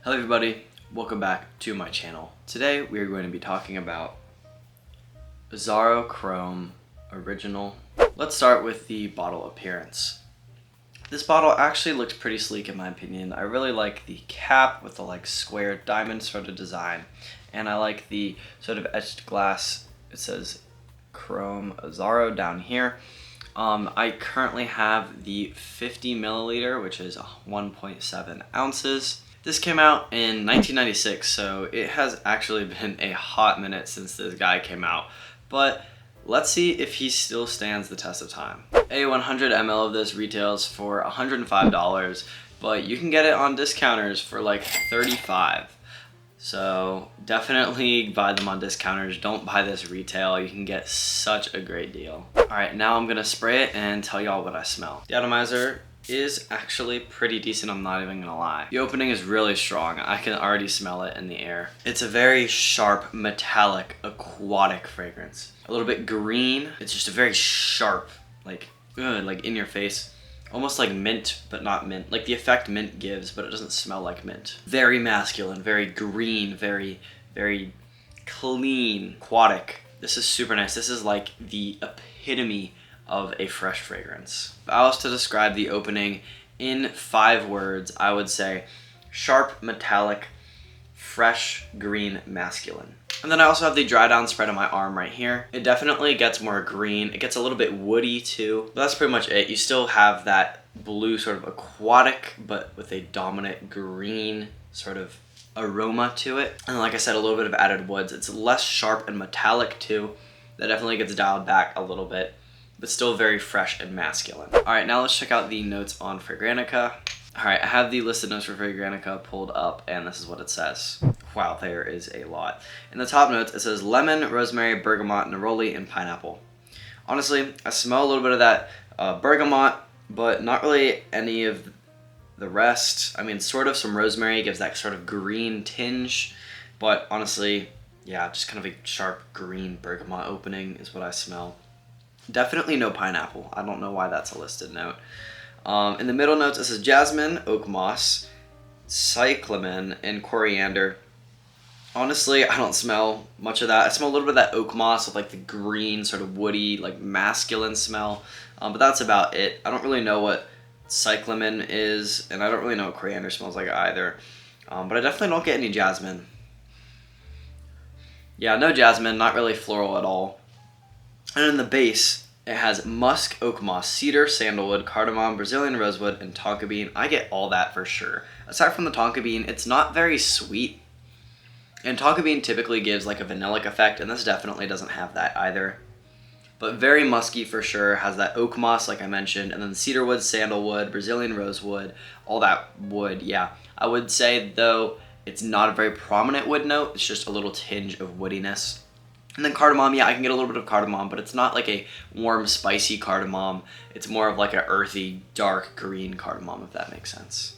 Hello everybody, welcome back to my channel. Today we are going to be talking about Azzaro Chrome Original. Let's start with the bottle appearance. This bottle actually looks pretty sleek in my opinion. I really like the cap with the square diamond sort of design, and I like the sort of etched glass. It says Chrome Azzaro down here. I currently have the 50 milliliter, which is 1.7 ounces. This came out in 1996, so it has actually been a hot minute since this guy came out. But let's see if he still stands the test of time. A 100 ml of this retails for $105, but you can get it on discounters for like $35. So definitely buy them on discounters. Don't buy this retail. You can get such a great deal. All right, now I'm gonna spray it and tell y'all what I smell. The atomizer is actually pretty decent, I'm not even gonna lie. The opening is really strong. I can already smell it in the air. It's a very sharp, metallic, aquatic fragrance. A little bit green. It's just a very sharp, like in your face. Almost like mint, but not mint. Like the effect mint gives, but it doesn't smell like mint. Very masculine, very green, very clean, aquatic. This is super nice. This is like the epitome of a fresh fragrance. If I was to describe the opening in 5 words, I would say sharp, metallic, fresh, green, masculine. And then I also have the dry down spread on my arm right here. It definitely gets more green. It gets a little bit woody too. But that's pretty much it. You still have that blue sort of aquatic, but with a dominant green sort of aroma to it. And like I said, a little bit of added woods. It's less sharp and metallic too. That definitely gets dialed back a little bit, but still very fresh and masculine. All right, now let's check out the notes on Fragrantica. All right, I have the listed notes for Fragrantica pulled up, and this is what it says. Wow, there is a lot. In the top notes, it says lemon, rosemary, bergamot, neroli, and pineapple. Honestly, I smell a little bit of that bergamot, but not really any of the rest. I mean, sort of some rosemary gives that sort of green tinge, but honestly, yeah, just kind of a sharp green bergamot opening is what I smell. Definitely no pineapple. I don't know why that's a listed note. In the middle notes, it says jasmine, oak moss, cyclamen, and coriander. Honestly, I don't smell much of that. I smell a little bit of that oak moss with like the green, sort of woody, like masculine smell. But that's about it. I don't really know what cyclamen is, and I don't really know what coriander smells like either. But I definitely don't get any jasmine. Yeah, no jasmine, not really floral at all. And in the base, it has musk, oak moss, cedar, sandalwood, cardamom, Brazilian rosewood, and tonka bean. I get all that for sure. Aside from the tonka bean, it's not very sweet. And tonka bean typically gives like a vanillic effect, and this definitely doesn't have that either. But very musky for sure, has that oak moss like I mentioned, and then cedarwood, sandalwood, Brazilian rosewood, all that wood, yeah. I would say though, it's not a very prominent wood note, it's just a little tinge of woodiness. And then cardamom, yeah, I can get a little bit of cardamom, but it's not like a warm, spicy cardamom. It's more of like an earthy, dark green cardamom, if that makes sense.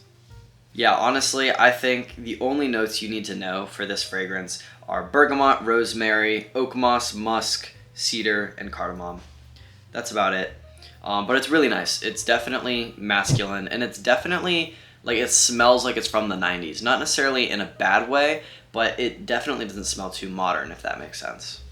Yeah, honestly, I think the only notes you need to know for this fragrance are bergamot, rosemary, oak moss, musk, cedar, and cardamom. That's about it. But it's really nice. It's definitely masculine, and it's definitely, like, it smells like it's from the 90s. Not necessarily in a bad way, but it definitely doesn't smell too modern, if that makes sense.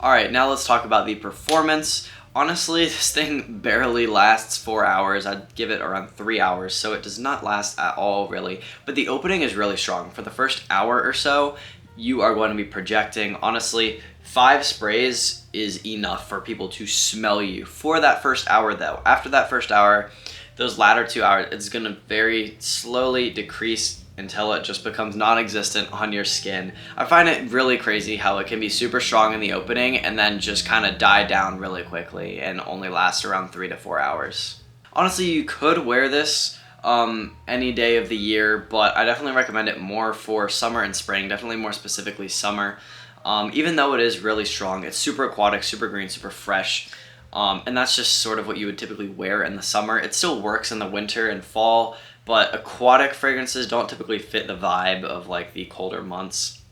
Alright, now let's talk about the performance. Honestly, this thing barely lasts 4 hours. I'd give it around 3 hours, so it does not last at all, really. But the opening is really strong. For the first hour or so, you are going to be projecting. Honestly, 5 sprays is enough for people to smell you. For that first hour, though, after that first hour, those latter 2 hours, it's going to very slowly decrease until it just becomes non-existent on your skin. I find it really crazy how it can be super strong in the opening and then just kind of die down really quickly and only last around 3 to 4 hours. Honestly, you could wear this any day of the year, but I definitely recommend it more for summer and spring, definitely more specifically summer. Even though it is really strong, it's super aquatic, super green, super fresh. And that's just sort of what you would typically wear in the summer. It still works in the winter and fall, but aquatic fragrances don't typically fit the vibe of like the colder months.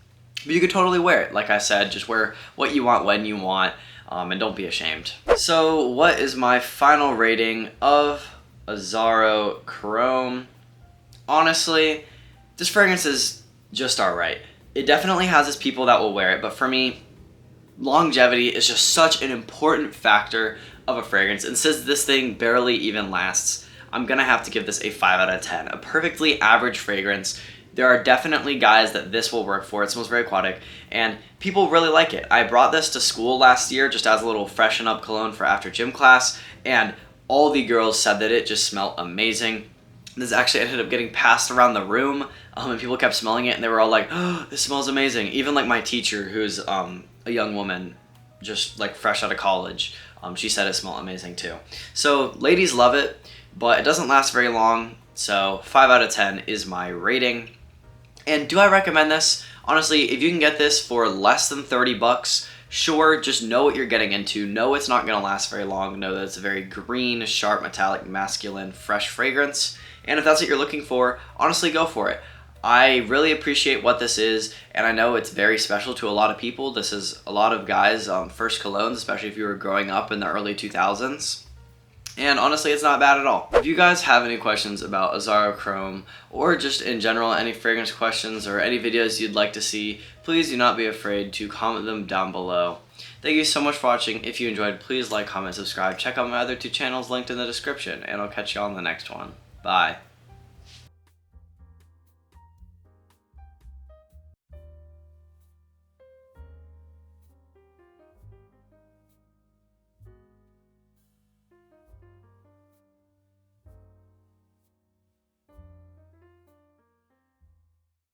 But you could totally wear it. Like I said, just wear what you want when you want, and don't be ashamed. So what is my final rating of Azzaro Chrome? Honestly, this fragrance is just alright. It definitely has its people that will wear it, but for me, longevity is just such an important factor of a fragrance, and since this thing barely even lasts, I'm gonna have to give this a 5 out of 10. A perfectly average fragrance. There are definitely guys that this will work for. It smells very aquatic, and people really like it. I brought this to school last year just as a little freshen up cologne for after gym class, and all the girls said that it just smelled amazing. This actually ended up getting passed around the room, and people kept smelling it, and they were all like, "Oh, this smells amazing." Even like my teacher, who's a young woman, just like fresh out of college, she said it smelled amazing too. So ladies love it, but it doesn't last very long. So 5 out of 10 is my rating. And do I recommend this? Honestly, if you can get this for less than 30 bucks, sure, just know what you're getting into. Know it's not going to last very long. Know that it's a very green, sharp, metallic, masculine, fresh fragrance. And if that's what you're looking for, honestly, go for it. I really appreciate what this is, and I know it's very special to a lot of people. This is a lot of guys' first colognes, especially if you were growing up in the early 2000s. And honestly, it's not bad at all. If you guys have any questions about Azzaro Chrome, or just in general any fragrance questions or any videos you'd like to see, please do not be afraid to comment them down below. Thank you so much for watching. If you enjoyed, please like, comment, subscribe. Check out my other 2 channels linked in the description, and I'll catch you on the next one. Bye.